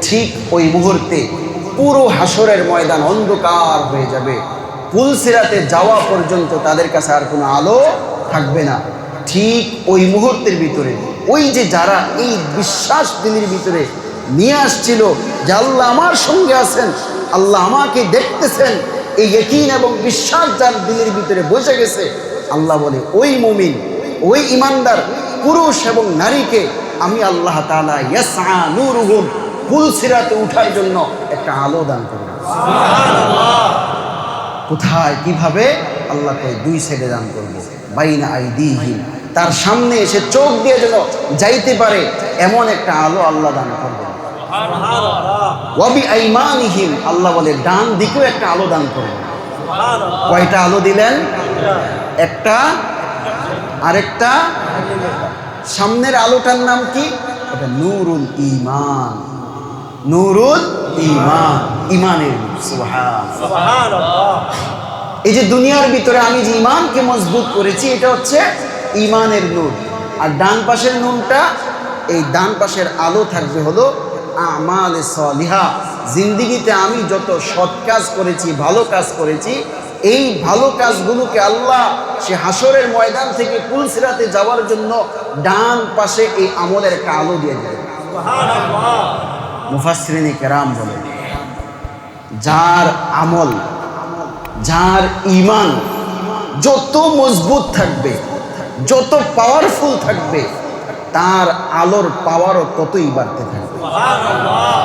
ঠিক ওই মুহূর্তে পুরো হাসরের ময়দান অন্ধকার হয়ে যাবে। পুলসিরাতে যাওয়া পর্যন্ত তাদের কাছে আর কোনো আলো থাকবে না। ঠিক ওই মুহূর্তের ভিতরে ওই যে যারা এই বিশ্বাস দিনের ভিতরে নিয়ে আসছিল যে আল্লাহ আমার সঙ্গে আছেন, আল্লাহ আমাকে দেখতেছেন, এই ইয়াকিন এবং বিশ্বাস যার দিনের ভিতরে বসে গেছে, আল্লাহ বলে ওই মুমিন, ওই ইমানদার পুরুষ এবং নারীকে আমি আল্লাহ তাআলা ইয়াসআ নূরুহুম, পুলসিরাতে উঠার জন্য একটা আলো দান করব। সুবহানাল্লাহ। কোথায়, কিভাবে? আল্লাহ কয় 2 সাইডে দান করব। বাইনা আইদিহিম, তার সামনে এসে চোখ দিয়ে যেন যাইতে পারে এমন একটা আলো আল্লাহ দান করবেন। সুবহানাল্লাহ। ওয়া বিআইমানিহিম, আল্লাহ বলে ডান দিকেও একটা আলো দান করবেন। সুবহানাল্লাহ। কয়টা আলো দিলেন? একটা, আরেকটা। সামনের আলোটার নাম কি? এটা নূরুল ঈমান, নূরুল ঈমান, ঈমানের নূর। সুবহানাল্লাহ। এই যে দুনিয়ার ভিতরে আমি যে ঈমানকে মজবুত করেছি, এটা হচ্ছে ঈমানের নূর। আর ডান পাশের নূরটা, এই ডান পাশের আলো থাকবে হলো আমালে সালিহা, জিন্দেগিতে আমি যত সৎ কাজ করেছি, ভালো কাজ করেছি, এই ভালো কাজগুলোকে আল্লাহ সে হাসরের ময়দান থেকে পুলসিরাতে যাওয়ার জন্য ডান পাশে এই আমলের একটা আলো দিয়ে দেবে। সুবহানাল্লাহ। মুফাসসিরিনে কেরাম বলে, যার আমল, যার ঈমান যত মজবুত থাকবে, যত পাওয়ারফুল থাকবে, তার আলোর পাওয়ারও ততই বাড়তে থাকবে। সুবহানাল্লাহ।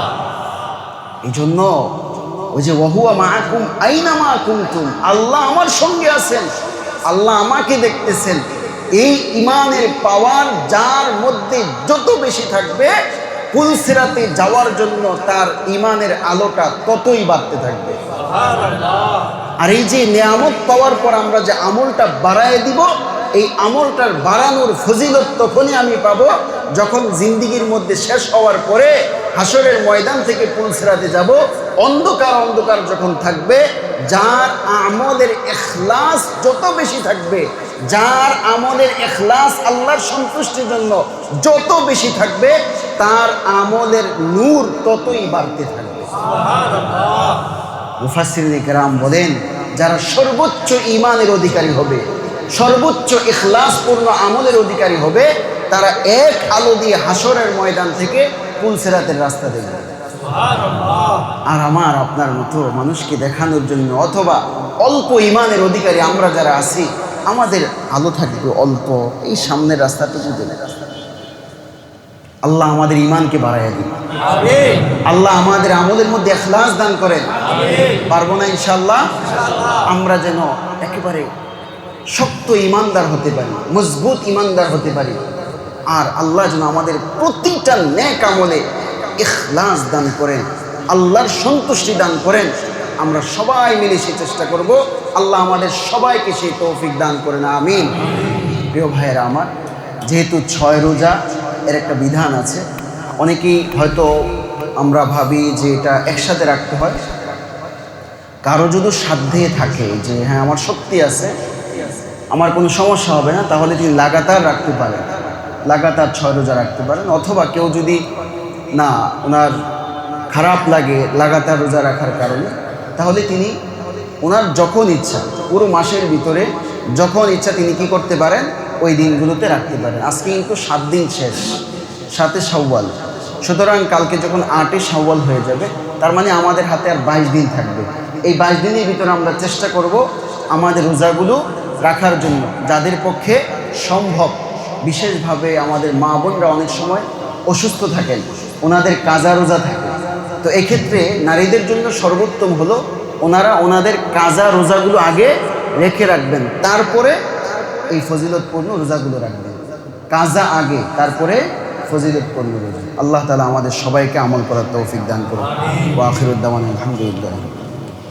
এই জন্য ওই যে ওয়াহুয়া মাআকুম আইনামা কুনতুম, আল্লাহ আমার সঙ্গে আছেন, আল্লাহ আমাকে দেখতেছেন, এই ঈমানের পাওয়ার যার মধ্যে যত বেশি থাকবে, পুলসিরাতে যাওয়ার জন্য তার ঈমানের আলোটা ততই বাড়তে থাকবে। সুবহানাল্লাহ। আর এই যে নিয়ামত পাওয়ার পর আমরা যে আমলটা বাড়ায় দিব, এই আমলটার বাড়ানোর ফজিলত তখনই আমি পাবো যখন জিন্দেগির মধ্যে শেষ হওয়ার পরে হাসরের ময়দান থেকে পুলসিরাতে যাব, অন্ধকার অন্ধকার যখন থাকবে, যার আমলের ইখলাস যত বেশি থাকবে, যার আমলের ইখলাস আল্লাহর সন্তুষ্টির জন্য যত বেশি থাকবে, তার আমলের নূর ততই বাড়তে থাকবে। সুবহানাল্লাহ। মুফাসসিরিনে কেরাম বলেন, যারা সর্বোচ্চ ঈমানের অধিকারী হবে, সর্বোচ্চ ইখলাসপূর্ণ আমলের অধিকারী হবে, তারা এক আলো দিয়ে হাসরের ময়দান থেকে পুলসিরাতের রাস্তা দেখবে। আর আমার আপনার মতো মানুষকে দেখানোর জন্য, অথবা অল্প ঈমানের অধিকারী আমরা যারা আছি, আমাদের আলো থাকবে অল্প, এই সামনের রাস্তাটুকু দেবে। আল্লাহ আমাদের ঈমানকে বাড়াইয়া দিন, আল্লাহ আমাদের আমলের মধ্যে ইখলাস দান করেন। পারবো না ইনশাআল্লাহ? আমরা যেন একেবারে শক্ত ঈমানদার হতে পারি, মজবুত ঈমানদার হতে পারি। আর আল্লাহ যেন আমাদের প্রতিটা নেক আমলে ইখলাস দান করেন, আল্লাহর সন্তুষ্টি দান করেন। আমরা সবাই মিলে সেই চেষ্টা করব। আল্লাহ আমাদের সবাইকে সেই তৌফিক দান করেন, আমিন। প্রিয় ভাইয়েরা আমার, যেহেতু 6 রোজা এর একটা বিধান আছে, অনেকেই হয়তো আমরা ভাবি যে এটা একসাথে রাখতে হয়। কারো যদি সাধ্যে থাকে যে হ্যাঁ আমার শক্তি আছে, আমার কোনো সমস্যা হবে না, তাহলে তিনি লাগাতার রাখতে পারেন, লাগাতার 6 রোজা রাখতে পারেন। অথবা কেউ যদি না, ওনার খারাপ লাগে লাগাতার রোজা রাখার কারণে, তাহলে তিনি ওনার যখন ইচ্ছা, পুরো মাসের ভিতরে যখন ইচ্ছা তিনি কি করতে পারেন, ওই দিনগুলোতে রাখতে পারেন। আজকে কিন্তু 7 দিন শেষ, 7 শাওয়াল, সুতরাং কালকে যখন 8 শাওয়াল হয়ে যাবে, তার মানে আমাদের হাতে আর 22 দিন থাকবে। এই 22 দিনের ভিতরে আমরা চেষ্টা করব আমাদের রোজাগুলো রাখার জন্য, যাদের পক্ষে সম্ভব। বিশেষভাবে আমাদের মা বোনরা অনেক সময় অসুস্থ থাকেন, ওনাদের কাজা রোজা থাকে, তো এক্ষেত্রে নারীদের জন্য সর্বোত্তম হলো ওনারা ওনাদের কাজা রোজাগুলো আগে রেখে রাখবেন, তারপরে এই ফজিলতপূর্ণ রোজাগুলো রাখবেন। কাজা আগে, তারপরে ফজিলতপূর্ণ রোজা। আল্লাহ তাআলা আমাদের সবাইকে আমল করার তৌফিক দান করুন। ওয়া আখিরুদ দাওয়ানা আলহামদুলিল্লাহ।